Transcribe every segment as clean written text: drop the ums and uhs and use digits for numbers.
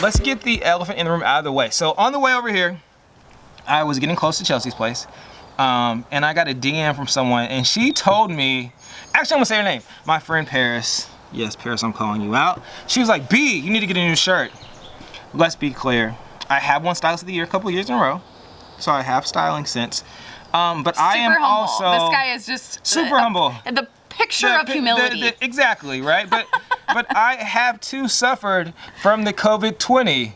let's get the elephant in the room out of the way. So on the way over here, I was getting close to Chelsea's place, and I got a DM from someone, and she told me, actually I'm gonna say her name, my friend Paris. Yes, Paris, I'm calling you out. She was like, B, you need to get a new shirt. Let's be clear. I have won Stylist of the Year a couple of years in a row, so I have styling sense. But I am humble. also... This guy is just... super humble. The picture of humility. Exactly, right? But I have too suffered from the COVID-20.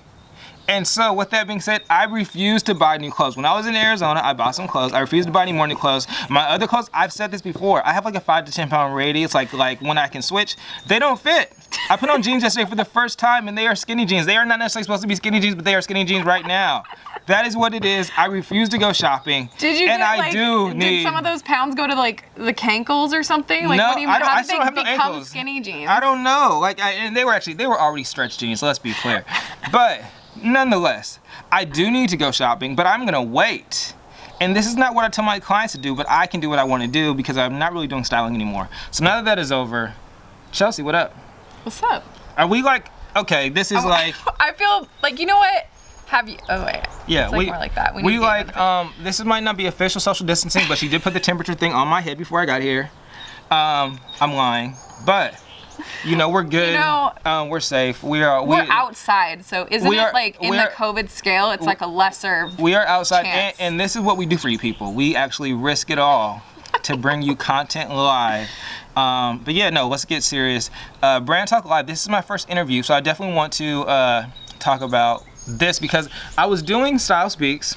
And so with that being said, I refuse to buy new clothes. When I was in Arizona, I bought some clothes. I refused to buy any more new clothes. My other clothes, I've said this before, I have like a 5 to 10 pound radius, like when I can switch, they don't fit. I put on jeans yesterday for the first time and they are skinny jeans. They are not necessarily supposed to be skinny jeans, but they are skinny jeans right now. That is what it is. I refuse to go shopping. Did you and get, I like, do need... Did some of those pounds go to like the cankles or something? Like, no, what do you I don't. how I did still they have no become ankles. skinny jeans? I don't know. And they were already stretched jeans. So let's be clear. But nonetheless, I do need to go shopping, but I'm gonna wait. And this is not what I tell my clients to do, but I can do what I want to do because I'm not really doing styling anymore. So now that is over, Chelsea, what up? What's up? Are we like, okay, this is like... I feel like, you know what? Have you, oh wait. Yeah, it's like more like that. We like, this might not be official social distancing, but she did put the temperature thing on my head before I got here. I'm lying, but you know, we're good. You know, we're safe. We're outside, so isn't it like in the COVID scale, it's like a lesser We are outside, chance. and this is what we do for you people. We actually risk it all to bring you content live. But yeah, no, let's get serious. Brand Talk Live, this is my first interview, so I definitely want to talk about this because I was doing Style Speaks,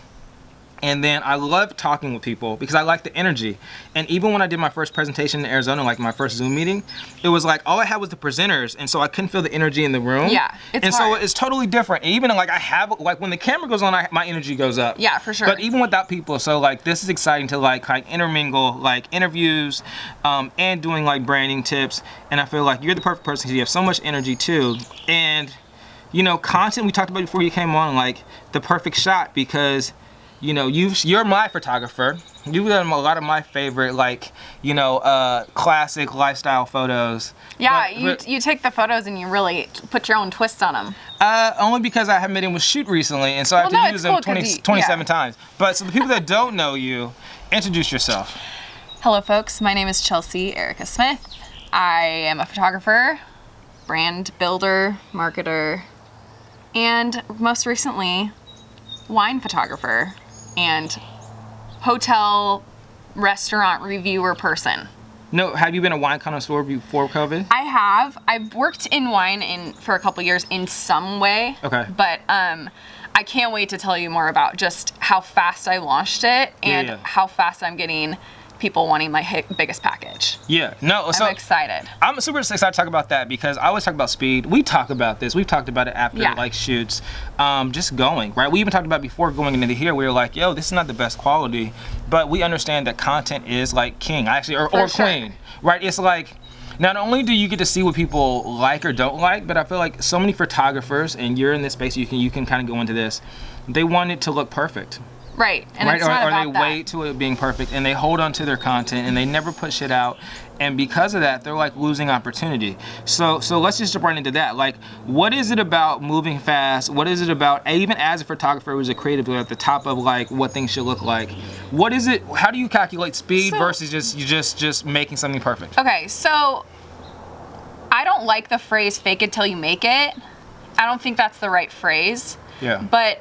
and then I love talking with people because I like the energy. And even when I did my first presentation in Arizona, like my first Zoom meeting, it was like all I had was the presenters, and so I couldn't feel the energy in the room. Yeah, it's hard. So it's totally different. And even like I have, like when the camera goes on, my energy goes up. Yeah, for sure. But even without people, so like this is exciting to like intermingle like interviews and doing like branding tips. And I feel like you're the perfect person because you have so much energy too. And you know, content we talked about before you came on, like the perfect shot because you know, you're my photographer. You've done a lot of my favorite, like, you know, classic lifestyle photos. Yeah, you take the photos and you really put your own twist on them. Only because I haven't made him with shoot recently, and so I have to use them 27 times. But so the people that don't know you, introduce yourself. Hello, folks. My name is Chelsea Erica Smith. I am a photographer, brand builder, marketer, and most recently, wine photographer and hotel restaurant reviewer person. No, have you been a wine connoisseur before COVID? I have. I've worked in wine for a couple years in some way. Okay. But I can't wait to tell you more about just how fast I launched it and how fast I'm getting people wanting my biggest package. Yeah, no, so I'm excited. I'm super excited to talk about that because I always talk about speed. We talk about this. We've talked about it after like shoots, just going, right? We even talked about before going into here, we were like, yo, this is not the best quality, but we understand that content is like king, actually, or queen, right? It's like, not only do you get to see what people like or don't like, but I feel like so many photographers, and you're in this space, you can kind of go into this, they want it to look perfect. Right, and it's not about or they wait to it being perfect and they hold on to their content and they never put shit out, and because of that they're like losing opportunity. So let's just jump right into that. Like, what is it about moving fast? What is it about, even as a photographer who's a creative, at the top of like what things should look like? What is it? How do you calculate speed versus just making something perfect? Okay, so I don't like the phrase "fake it till you make it." I don't think that's the right phrase. Yeah. But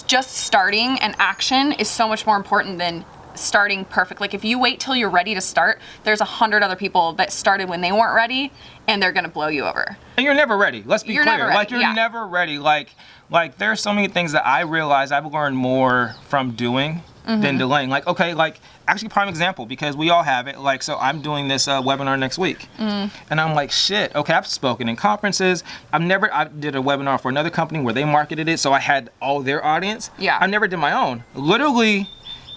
just starting an action is so much more important than starting perfect. Like if you wait till you're ready to start, there's 100 other people that started when they weren't ready and they're gonna blow you over. And you're never ready. Let's be clear. Like you're yeah. never ready. Like there's so many things that I realize I've learned more from doing than delaying. Like, okay, like actually prime example, because we all have it. Like, so I'm doing this webinar next week and I'm like, shit, okay, I've spoken in conferences. I did a webinar for another company where they marketed it, so I had all their audience. Yeah. I never did my own. Literally,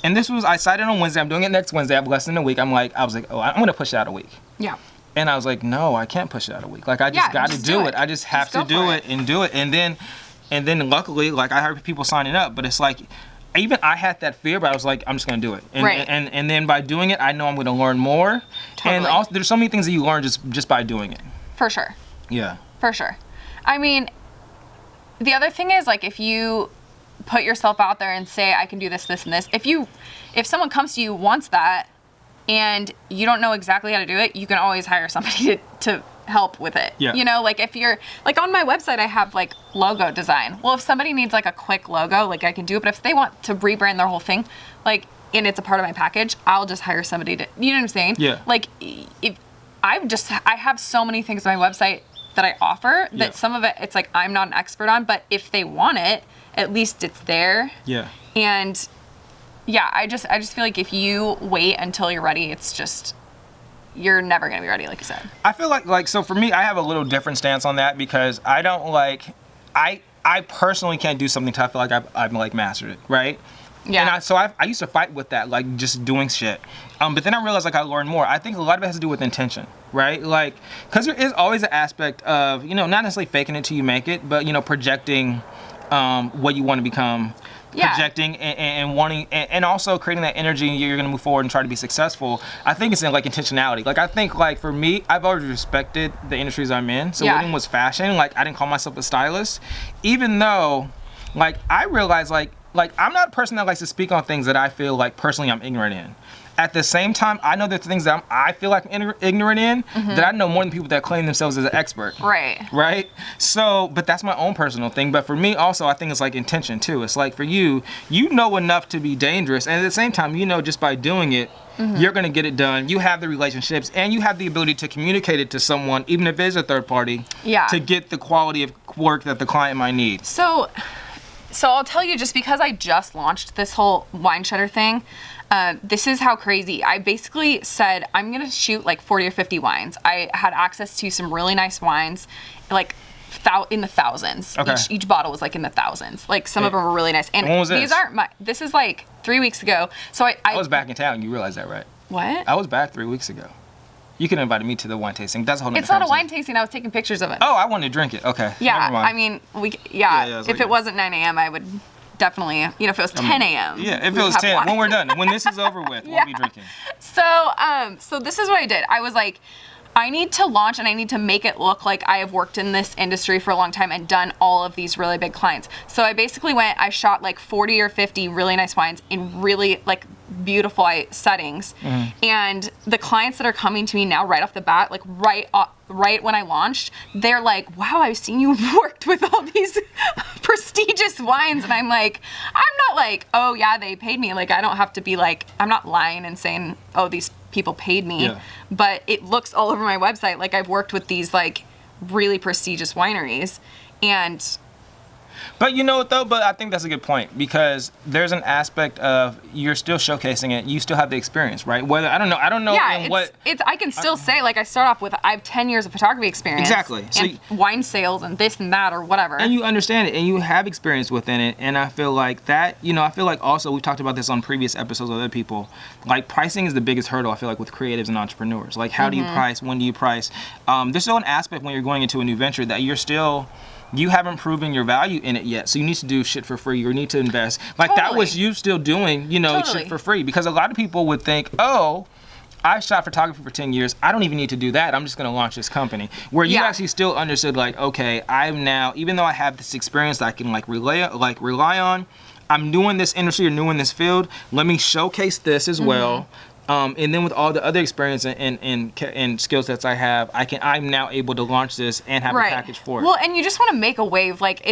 and I cited on Wednesday, I'm doing it next Wednesday, I have less than a week. I was like, oh, I'm gonna push it out a week. Yeah. And I was like, no, I can't push it out a week. Like I just gotta do it. I just have to do it and do it. And then luckily, like I heard people signing up, but it's like, even I had that fear, but I was like, I'm just gonna do it. And then by doing it, I know I'm gonna learn more. Totally. And also, there's so many things that you learn just by doing it. For sure. Yeah. For sure. I mean, the other thing is, like, if you put yourself out there and say, I can do this, this, and this, if someone comes to you, wants that, and you don't know exactly how to do it, you can always hire somebody to help with it. Yeah. You know, like, if you're, like, on my website, I have, like, logo design. Well, if somebody needs, like, a quick logo, like, I can do it, but if they want to rebrand their whole thing, like, and it's a part of my package, I'll just hire somebody to, you know what I'm saying? Yeah. Like, if I have so many things on my website that I offer that some of it, it's like, I'm not an expert on, but if they want it, at least it's there. Yeah. And yeah, I just feel like if you wait until you're ready, it's just, you're never gonna be ready, like you said. I feel like so for me, I have a little different stance on that because I don't like, I personally can't do something till I feel like I've like mastered it, right? Yeah. And I used to fight with that, like just doing shit. But then I realized like I learned more. I think a lot of it has to do with intention, right? Like, because there is always an aspect of, you know, not necessarily faking it till you make it, but, you know, projecting what you want to become. Yeah. Projecting and wanting and also creating that energy you're going to move forward and try to be successful. I think it's in like intentionality. Like I think like for me, I've always respected the industries I'm in. So when it was fashion, like I didn't call myself a stylist, even though like I realized like I'm not a person that likes to speak on things that I feel like personally I'm ignorant in. At the same time, I know there's things that I feel like I'm ignorant in that I know more than people that claim themselves as an expert. Right. Right? So, but that's my own personal thing. But for me also, I think it's like intention too. It's like for you, you know enough to be dangerous. And at the same time, you know just by doing it, you're going to get it done. You have the relationships and you have the ability to communicate it to someone, even if it is a third party, to get the quality of work that the client might need. So I'll tell you, just because I just launched this whole wine shutter thing, this is how crazy. I basically said, I'm going to shoot like 40 or 50 wines. I had access to some really nice wines, like in the thousands. Okay. Each bottle was like in the thousands. Like some of them were really nice. And when was these this? this is like 3 weeks ago. So I was back in town. You realize that, right? What? I was back 3 weeks ago. You could have invited me to the wine tasting. That's a whole nother It's not a wine conversation. tasting. I was taking pictures of it. Oh, I wanted to drink it. Okay. Yeah. Never mind. I mean, if it wasn't 9 a.m., I would definitely, you know, if it was 10 a.m. Yeah, if it was 10, when we're done, when this is over with, we'll be drinking. So this is what I did. I was like, I need to launch and I need to make it look like I have worked in this industry for a long time and done all of these really big clients. So I basically I shot like 40 or 50 really nice wines in really like beautiful settings. And the clients that are coming to me now right off the bat, like right when I launched, they're like, wow, I've seen you worked with all these prestigious wines. And I'm like, I'm not like, oh yeah, they paid me. Like, I don't have to be like, I'm not lying and saying, oh, these people paid me. Yeah. But it looks all over my website like I've worked with these like really prestigious wineries. And But you know what though? But I think that's a good point because there's an aspect of you're still showcasing it. You still have the experience, right? Whether I don't know. Yeah, I can still say like I start off with I have 10 years of photography experience. Exactly. So and wine sales and this and that or whatever. And you understand it and you have experience within it. And I feel like that, you know, I feel like also we've talked about this on previous episodes with other people. Like pricing is the biggest hurdle I feel like with creatives and entrepreneurs. Like how do you price? When do you price? There's still an aspect when you're going into a new venture that you haven't proven your value in it yet. So you need to do shit for free. You need to invest. Like that was you still doing, you know, shit for free. Because a lot of people would think, oh, I shot photography for 10 years. I don't even need to do that. I'm just going to launch this company. Where you actually still understood like, okay, I'm now, even though I have this experience that I can rely on, I'm doing this industry or doing this field. Let me showcase this as well. And then with all the other experience and skill sets I have, I'm now able to launch this and have a package for it. Well, and you just want to make a wave. Like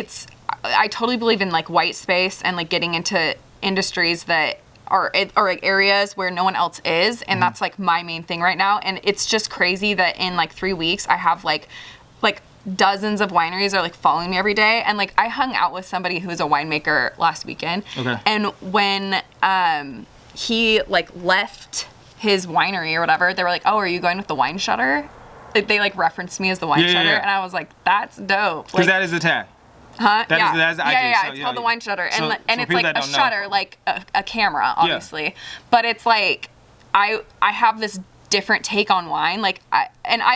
I totally believe in like white space and like getting into industries that are like areas where no one else is. And that's like my main thing right now. And it's just crazy that in like 3 weeks, I have like dozens of wineries are like following me every day. And like I hung out with somebody who's a winemaker last weekend. Okay. And when, he like left his winery or whatever, they were like, oh, are you going with the wine shutter? They like referenced me as the wine shutter. And I was like, that's dope. Because that is the tag. Huh? That is the idea. Yeah, it's called the wine shutter. And it's like a shutter, like a camera, obviously. But it's like, I have this different take on wine. Like, I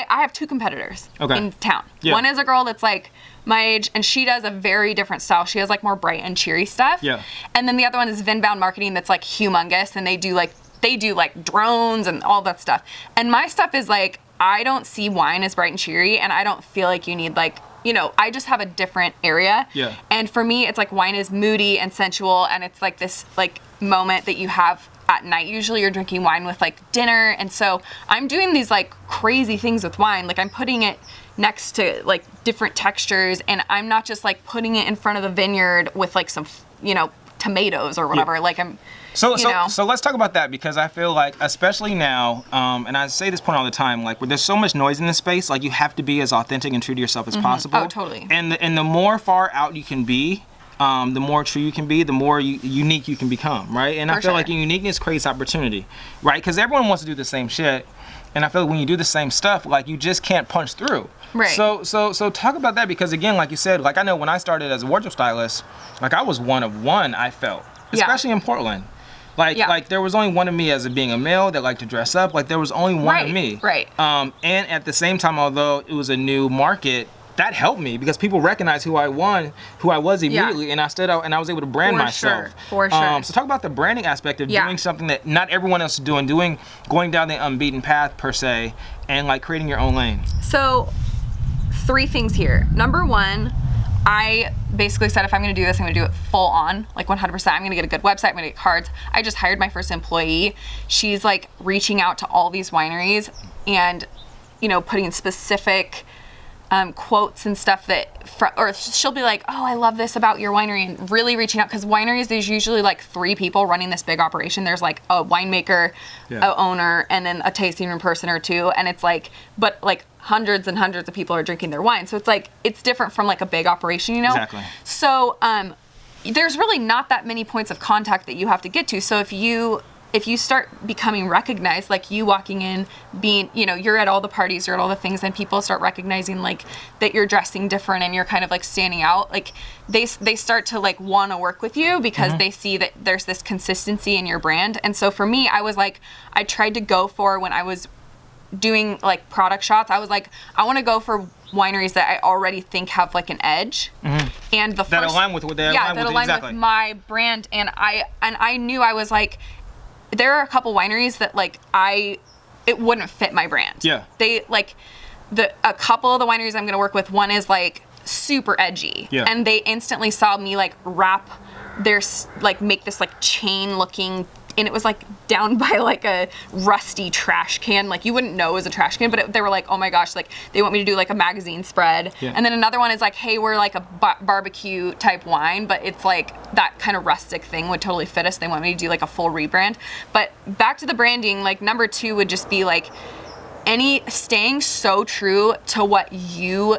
have two competitors in town. Yeah. One is a girl that's like my age, and she does a very different style. She has like more bright and cheery stuff. Yeah. And then the other one is Vinbound Marketing that's like humongous, and they do like drones and all that stuff. And my stuff is like, I don't see wine as bright and cheery, and I don't feel like you need like I just have a different area. Yeah. And for me, it's like wine is moody and sensual, and it's like this like moment that you have at night. Usually you're drinking wine with like dinner, and so I'm doing these like crazy things with wine. Like I'm putting it next to like different textures, and I'm not just like putting it in front of the vineyard with like some, tomatoes or whatever. Like I'm So let's talk about that, because I feel like, especially now, and I say this point all the time, like where there's so much noise in this space, like you have to be as authentic and true to yourself as possible. Oh, totally. And the more far out you can be, the more true you can be, the more unique you can become, right? And I feel like your uniqueness creates opportunity, right? Because everyone wants to do the same shit, and I feel like when you do the same stuff, like you just can't punch through. Right. So talk about that, because again, like you said, like I know when I started as a wardrobe stylist, like I was one of one, I felt, especially in Portland. Like there was only one of me as being a male that liked to dress up. Like there was only one of me. Right. And at the same time, although it was a new market, that helped me because people recognized who I was immediately, and I stood out and I was able to brand myself. For sure. So talk about the branding aspect of doing something that not everyone else is doing, going down the unbeaten path per se, and like creating your own lane. So 3 things here. Number 1, I basically said, if I'm going to do this, I'm going to do it full on, like 100%. I'm going to get a good website, I'm going to get cards. I just hired my first employee. She's like reaching out to all these wineries and, putting in specific quotes and stuff or she'll be like, oh, I love this about your winery, and really reaching out, because wineries, there's usually like 3 people running this big operation. There's like a winemaker, a owner, and then a tasting room person or 2, and it's like, but like hundreds and hundreds of people are drinking their wine, so it's like, it's different from like a big operation, Exactly. So there's really not that many points of contact that you have to get to. So if you start becoming recognized, like you walking in, being, you're at all the parties, you're at all the things, and people start recognizing like that you're dressing different and you're kind of like standing out, like they start to like want to work with you because they see that there's this consistency in your brand. And so for me, I was like, I tried to go for, when I was doing like product shots, I was like, I want to go for wineries that I already think have like an edge, and that align with with my brand. And I knew, I was like, there are a couple wineries that like it wouldn't fit my brand. Yeah. They like a couple of the wineries I'm gonna work with, one is like super edgy. Yeah. And they instantly saw me like wrap make this like chain looking, and it was like down by like a rusty trash can. Like you wouldn't know it was a trash can, but they were like, oh my gosh, like they want me to do like a magazine spread. Yeah. And then another one is like, hey, we're like a barbecue type wine, but it's like that kind of rustic thing would totally fit us. They want me to do like a full rebrand. But back to the branding, like number 2 would just be like staying so true to what you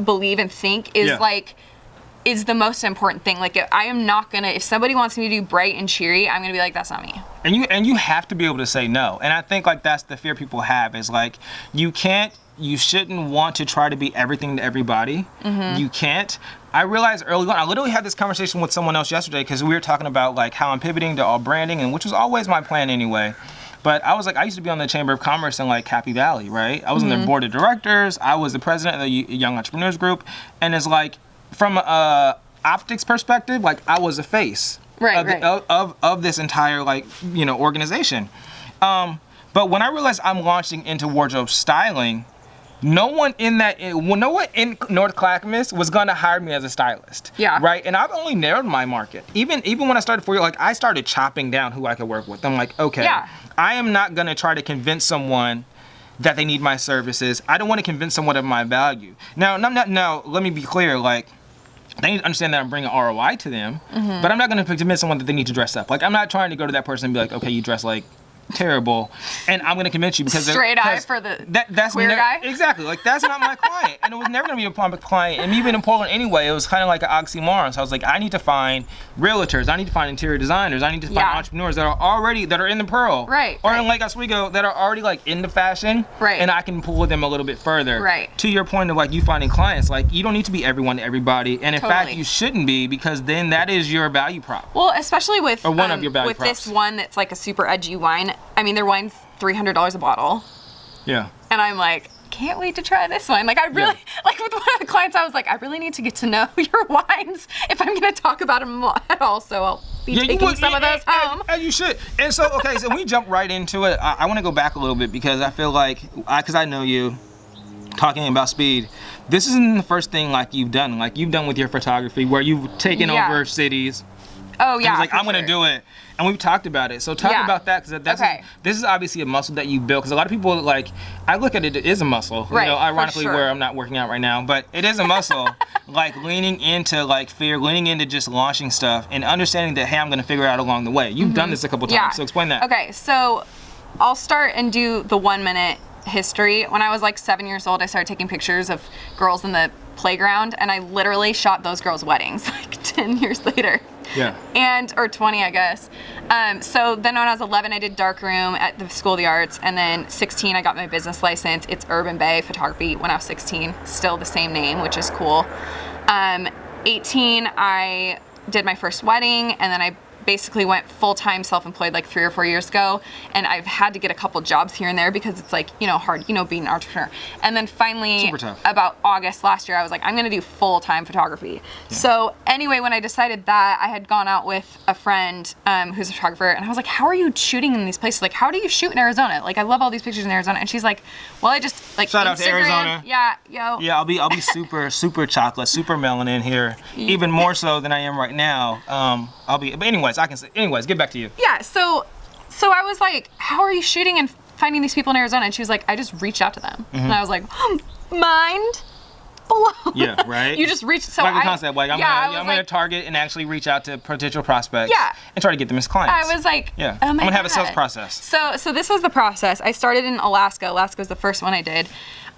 believe and think is the most important thing. Like if somebody wants me to do bright and cheery, I'm gonna be like, that's not me. And you have to be able to say no. And I think like that's the fear people have, is like you shouldn't want to try to be everything to everybody. You can't. I realized early on, I literally had this conversation with someone else yesterday, because we were talking about like how I'm pivoting to all branding, and which was always my plan anyway. But I was like, I used to be on the Chamber of Commerce in like Happy Valley, right? I was on their board of directors. I was the president of the Young Entrepreneurs Group. And it's like, from a optics perspective, like I was a face of this entire like, organization. But when I realized I'm launching into wardrobe styling, no one in North Clackamas was gonna hire me as a stylist. Yeah. Right. And I've only narrowed my market. Even when I started 4 years, like I started chopping down who I could work with. I'm like, okay, I am not gonna try to convince someone that they need my services. I don't want to convince someone of my value. Now, let me be clear, like, they need to understand that I'm bringing ROI to them, but I'm not going to convince someone that they need to dress up. Like, I'm not trying to go to that person and be like, okay, you dress like terrible, and I'm going to convince you because straight eye for the that's queer guy. Exactly, like that's not my client, and it was never going to be a public client. And even in Portland anyway, it was kind of like an oxymoron. So I was like, I need to find realtors, I need to find interior designers, I need to find entrepreneurs that are in the Pearl, or in Lake Oswego, that are already like into fashion, and I can pull them a little bit further. To your point of like you finding clients, like you don't need to be everyone to everybody, and in fact you shouldn't be, because then that is your value prop. Well, especially with one of your value props. This one that's like a super edgy wine. I mean, their wine's $300 a bottle. Yeah. And I'm like, can't wait to try this one. Like I really, like with one of the clients, I was like, I really need to get to know your wines if I'm going to talk about them at all. So I'll be taking some of those home. And you should. And so, okay, so we jump right into it. I want to go back a little bit, because I feel like, because I know you, talking about speed, this isn't the first thing like you've done with your photography, where you've taken over cities. Oh yeah. I was like, I'm gonna do it, and we've talked about it. So talk about that, because this is obviously a muscle that you built. Because a lot of people, like, I look at it as a muscle. Right, you know, ironically, for sure. where I'm not working out right now, but it is a muscle. Like leaning into like fear, leaning into just launching stuff, and understanding that, hey, I'm gonna figure it out along the way. You've done this a couple times, so explain that. Okay, so I'll start and do the 1 minute history. When I was like 7 years old, I started taking pictures of girls in the playground, and I literally shot those girls' weddings like 10 years later. Yeah. Or 20, I guess. So then when I was 11, I did darkroom at the School of the Arts, and then 16, I got my business license. It's Urban Bay Photography when I was 16, still the same name, which is cool. 18, I did my first wedding, and then I basically went full-time self-employed like 3 or 4 years ago, and I've had to get a couple jobs here and there because it's like, you know, hard, you know, being an entrepreneur. And then finally, about August last year, I was like, I'm gonna do full-time photography. Yeah. So anyway, when I decided that, I had gone out with a friend who's a photographer, and I was like, how are you shooting in these places? Like, how do you shoot in Arizona? Like, I love all these pictures in Arizona. And she's like, well, I just like shout Instagram. out to Arizona. Yeah, yo. Yeah, I'll be super chocolate, super melanin here, even more so than I am right now. But anyways, get back to you. Yeah, so I was like, how are you shooting and finding these people in Arizona? And she was like, I just reached out to them. And I was like, mind blown. Yeah, right? You just reached, so like a concept, like I'm gonna target and actually reach out to potential prospects and try to get them as clients. I was like, oh my I'm gonna have a sales process. So this was the process. I started in Alaska. Alaska was the first one I did.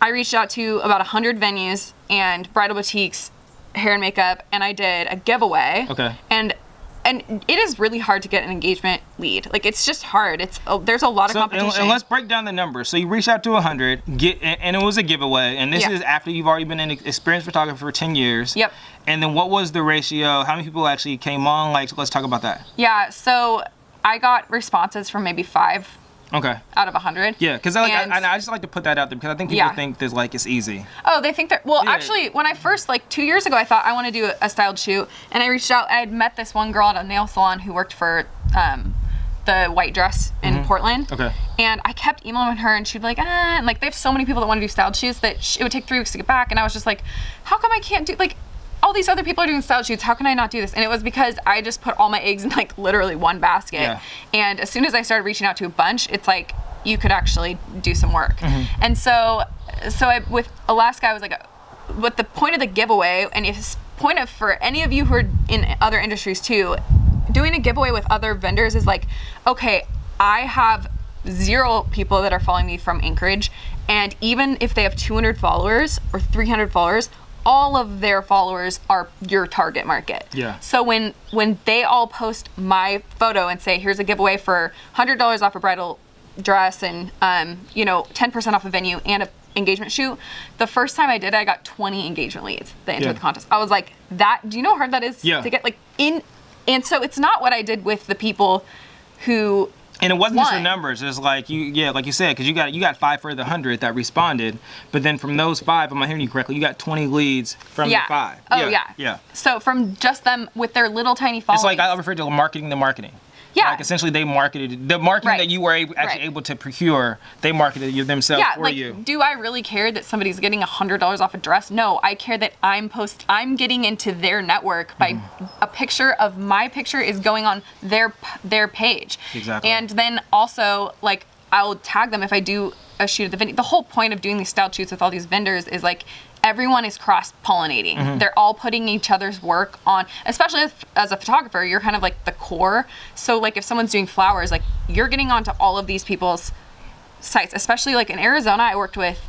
I reached out to about 100 venues and bridal boutiques, hair and makeup, and I did a giveaway. Okay. And it is really hard to get an engagement lead. Like, it's just hard. There's a lot of competition. And let's break down the numbers. So you reached out to 100, and it was a giveaway. And this is after you've already been an experienced photographer for 10 years. Yep. And then what was the ratio? How many people actually came on? Like, let's talk about that. Yeah. So I got responses from maybe 5. Okay. Out of 100. Yeah, because I just like to put that out there because I think people think that like it's easy. Oh, they think that. Well, actually, when I first, like 2 years ago, I thought I want to do a styled shoot, and I reached out. I had met this one girl at a nail salon who worked for the White Dress in Portland. Okay. And I kept emailing her, and she'd be like, and like they have so many people that want to do styled shoots that it would take 3 weeks to get back, and I was just like, how come I can't do like. All these other people are doing style shoots. How can I not do this? And it was because I just put all my eggs in like literally one basket. Yeah. And as soon as I started reaching out to a bunch, it's like you could actually do some work. And so with Alaska, I was like, with the point of the giveaway, and it's point of for any of you who are in other industries too, doing a giveaway with other vendors is like, okay, I have 0 people that are following me from Anchorage, and even if they have 200 followers or 300 followers, all of their followers are your target market. Yeah. So when they all post my photo and say, here's a giveaway for $100 off a bridal dress and 10% off a venue and a engagement shoot, the first time I did it, I got 20 engagement leads that entered the contest. I was like, do you know how hard that is to get like in? And so it's not what I did with the people who And it wasn't just the numbers. It's like like you said, because you got 5 for the 100 that responded, but then from those 5, am I hearing you correctly? You got 20 leads from the 5. Oh yeah. So from just them with their little tiny followings. It's like I refer to marketing the marketing. Yeah. Like essentially they marketed the marketing that you were actually able to procure. They marketed themselves for you. Do I really care that somebody's getting $100 off a dress? No, I care that I'm getting into their network by a picture of my picture is going on their page. Exactly. And then also like I'll tag them if I do a shoot at the venue. The whole point of doing these style shoots with all these vendors is like everyone is cross-pollinating. They're all putting each other's work on, especially as a photographer, you're kind of like the core. So like if someone's doing flowers, like you're getting onto all of these people's sites, especially like in Arizona, I worked with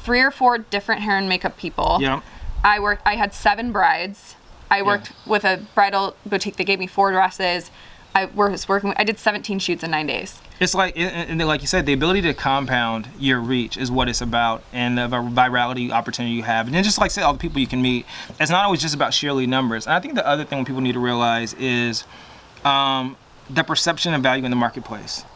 3 or 4 different hair and makeup people. Yeah. I had 7 brides. I worked with a bridal boutique that gave me 4 dresses. I did 17 shoots in 9 days. It's like, and like you said, the ability to compound your reach is what it's about, and the virality opportunity you have. And then just like I said, all the people you can meet, it's not always just about sheerly numbers. And I think the other thing people need to realize is the perception of value in the marketplace.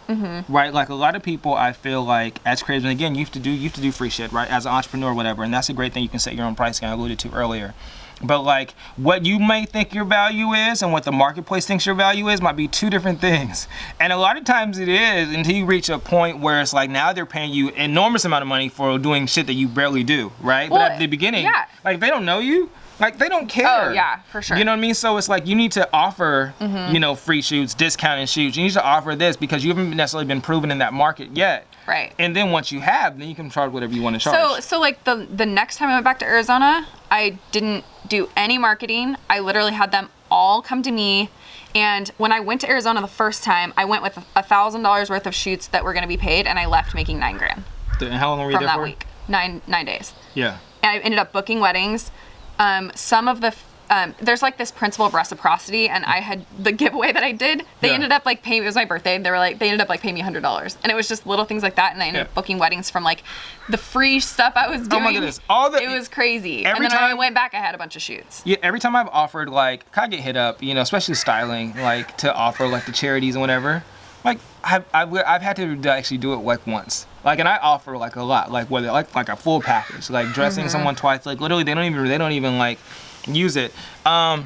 right? Like a lot of people, I feel like as creators, and again, you have to do free shit, right? As an entrepreneur, or whatever, and that's a great thing. You can set your own pricing. I alluded to earlier. But like what you may think your value is and what the marketplace thinks your value is might be two different things. And a lot of times it is until you reach a point where it's like now they're paying you enormous amount of money for doing shit that you barely do, right? Well, but at the beginning, like they don't know you. Like they don't care. Oh yeah, for sure. You know what I mean? So it's like you need to offer, you know, free shoots, discounted shoots. You need to offer this because you haven't necessarily been proven in that market yet. Right. And then once you have, then you can charge whatever you want to charge. So like the next time I went back to Arizona, I didn't do any marketing. I literally had them all come to me. And when I went to Arizona the first time, I went with $1,000 worth of shoots that were going to be paid, and I left making $9,000. And how long were you there for? From that week, 9 days. Yeah. And I ended up booking weddings. Some of the there's like this principle of reciprocity, and I had the giveaway that I did. They ended up like paying. It was my birthday. They ended up like paying me $100, and it was just little things like that. And I ended up booking weddings from like the free stuff I was doing. Oh my goodness! It was crazy. And then when I went back, I had a bunch of shoots. Yeah, every time I've offered, like, I get hit up, you know, especially styling, like to offer like the charities and whatever. Like I've had to actually do it like once. Like, and I offer like a lot, like whether like a full package, like dressing someone twice, like literally they don't even like use it. I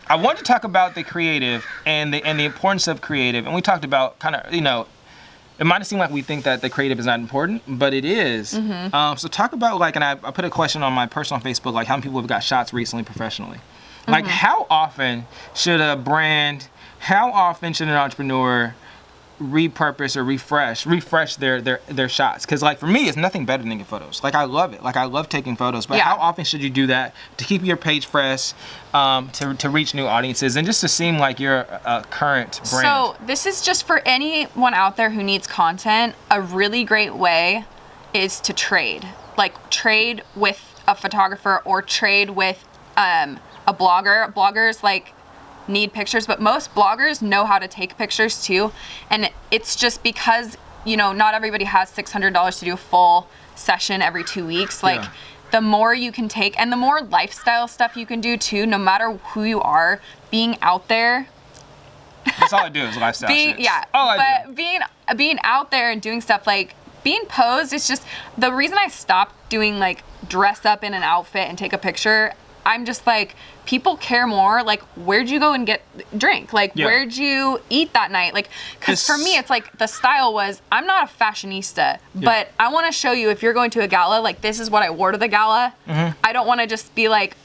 wanted to talk about the creative and the importance of creative, and we talked about kind of, you know, it might seem like we think that the creative is not important, but it is. So talk about like, and I put a question on my personal Facebook, like how many people have got shots recently professionally? Like how often should a brand, how often should an entrepreneur repurpose or refresh their shots? Because like for me, it's nothing better than taking photos. Like I love it. Like I love taking photos. But how often should you do that to keep your page fresh, to reach new audiences, and just to seem like you're a current brand? So this is just for anyone out there who needs content. A really great way is to trade. Like trade with a photographer or trade with a blogger. Bloggers like need pictures, but most bloggers know how to take pictures too, and it's just because, you know, not everybody has $600 to do a full session every 2 weeks. Like the more you can take and the more lifestyle stuff you can do too, no matter who you are, being out there. That's all I do is lifestyle shit. Yeah, but being out there and doing stuff like being posed, it's just the reason I stopped doing like dress up in an outfit and take a picture. I'm just like, people care more, like, where'd you go and get drink? Like, where'd you eat that night? Like, because for me, it's like, the style was, I'm not a fashionista, but I want to show you, if you're going to a gala, like, this is what I wore to the gala. I don't want to just be like,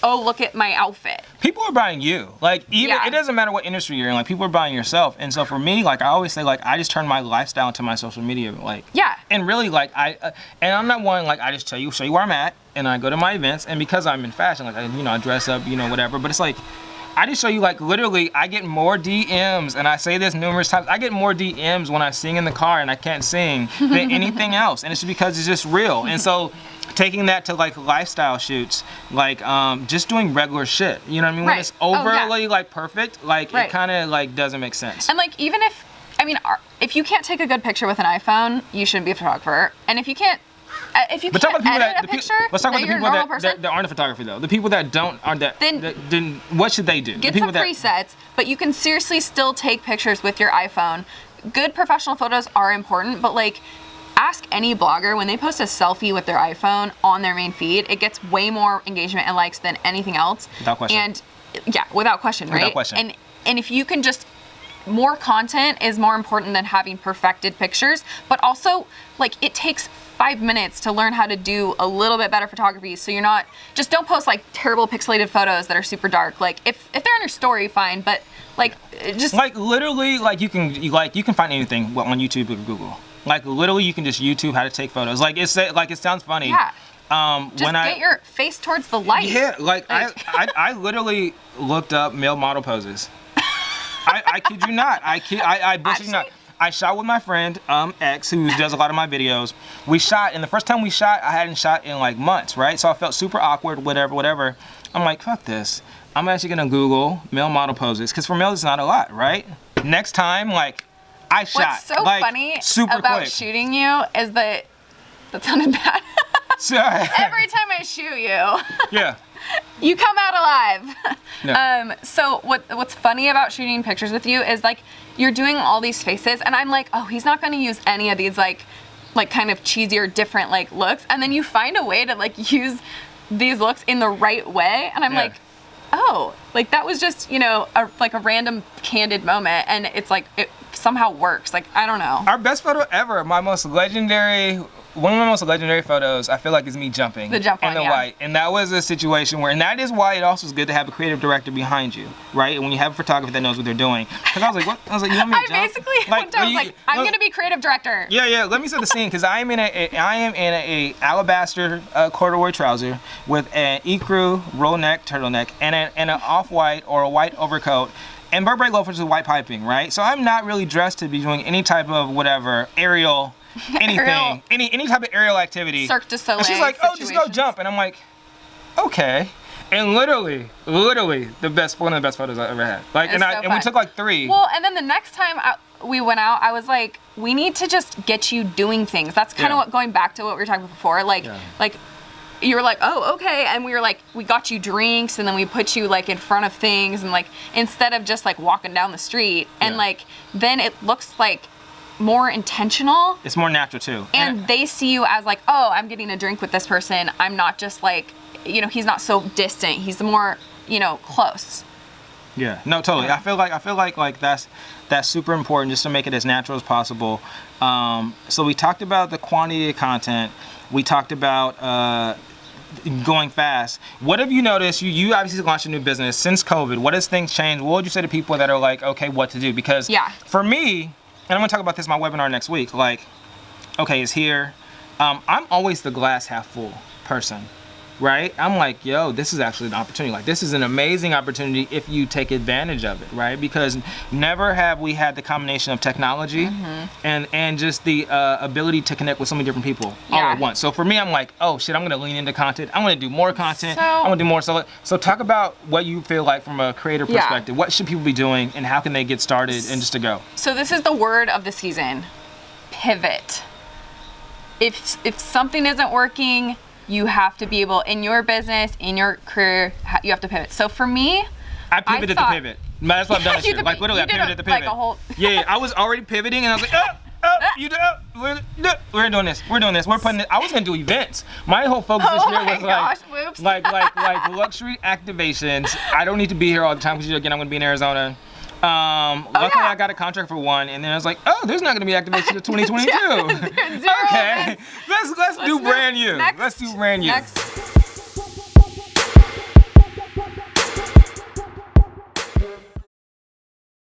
oh, look at my outfit. People are buying you. Like, even it doesn't matter what industry you're in. Like, people are buying yourself. And so for me, like, I always say, like, I just turn my lifestyle into my social media. Like, and really, like, and I'm not one, like, I just show you where I'm at, and I go to my events, and because I'm in fashion, like, I dress up, whatever. But it's like, I just show you, like, literally, I get more DMs, and I say this numerous times, I get more DMs when I sing in the car and I can't sing than anything else. And it's because it's just real. And so taking that to like lifestyle shoots, like just doing regular shit, you know what I mean? When it's overly like perfect, like it kind of like doesn't make sense. And like even if you can't take a good picture with an iphone, you shouldn't be a photographer. And if you can't edit a picture, let's talk about the people that aren't a photographer though. The people that then what should they do? Get some presets, but you can seriously still take pictures with your iPhone. Good professional photos are important, but like, ask any blogger, when they post a selfie with their iPhone on their main feed, it gets way more engagement and likes than anything else. Without question. And without question, right? Without question. And if you can just, more content is more important than having perfected pictures, but also like it takes 5 minutes to learn how to do a little bit better photography. So you're not, just don't post like terrible pixelated photos that are super dark. Like if they're in your story, fine, but like just like literally like you can find anything on YouTube or Google. Like literally, you can just YouTube how to take photos. Like it sounds funny. Yeah. Just get your face towards the light. Yeah. Like I literally looked up male model poses. I kid you not. I bullshit you not. I shot with my friend X, who does a lot of my videos. We shot, and the first time we shot, I hadn't shot in like months, right? So I felt super awkward, whatever. I'm like, fuck this. I'm actually gonna Google male model poses, because for males it's not a lot, right? Next time, like. I shot. What's so like, funny super about quick. shooting you is that sounded bad. Sorry. Every time I shoot you, You come out alive. No. So what's funny about shooting pictures with you is like you're doing all these faces, and I'm like, oh, he's not gonna use any of these like kind of cheesier, different like looks, and then you find a way to like use these looks in the right way, and I'm like, oh, like that was just a random candid moment, and it's like it somehow works. Like I don't know. Our best photo ever, one of my most legendary photos, I feel like, is me jumping. The jump one, in the white. And that was a situation where, and that is why it also is good to have a creative director behind you, right? And when you have a photographer that knows what they're doing. Because I was like, what? I was like, you want me to jump? I basically I'm going to be creative director. Yeah. Let me set the scene, because I am in a alabaster corduroy trouser with an ecru roll neck turtleneck and an off-white or a white overcoat. And Burberry loafers with white piping, right? So I'm not really dressed to be doing any type of whatever, aerial, anything, any type of aerial activity. Cirque du Soleil. And she's like, oh, just go jump. And I'm like, okay. And literally, one of the best photos I ever had. Like, and we took like 3. Well, and then the next time we went out, I was like, we need to just get you doing things. That's kind of what, going back to what we were talking about before. Like, you were like, oh, okay. And we were like, we got you drinks, and then we put you like in front of things, and like, instead of just like walking down the street, and like, then it looks like more intentional. It's more natural too. And they see you as like, oh, I'm getting a drink with this person. I'm not just like, he's not so distant. He's more, close. Yeah, no, totally. Yeah. I feel like that's super important, just to make it as natural as possible. So we talked about the quantity of content. We talked about going fast. What have you noticed? You obviously launched a new business since COVID. What has things changed? What would you say to people that are like, okay, what to do? Because for me, and I'm gonna talk about this in my webinar next week, like, okay, it's here. I'm always the glass half full person, right? I'm like, yo, this is actually an opportunity. Like, this is an amazing opportunity if you take advantage of it, right? Because never have we had the combination of technology and just the ability to connect with so many different people all at once. So for me, I'm like, oh shit, I'm gonna lean into content. I'm gonna do more content. I'm gonna do more. So talk about what you feel like from a creator perspective. What should people be doing, and how can they get started and just to go? So this is the word of the season: pivot. If something isn't working, you have to be able, in your business, in your career, you have to pivot. So for me, I pivoted the pivot. That's what I've done this year. Like, literally, I pivoted the pivot. Like a whole yeah, I was already pivoting, and I was like, we're doing this. We're putting it. I was gonna do events. My whole focus this year was like luxury activations. I don't need to be here all the time, because again, I'm gonna be in Arizona. Luckily I got a contract for one, and then I was like, oh, there's not gonna be activation until 2022. Okay, let's do brand new. Let's do brand new.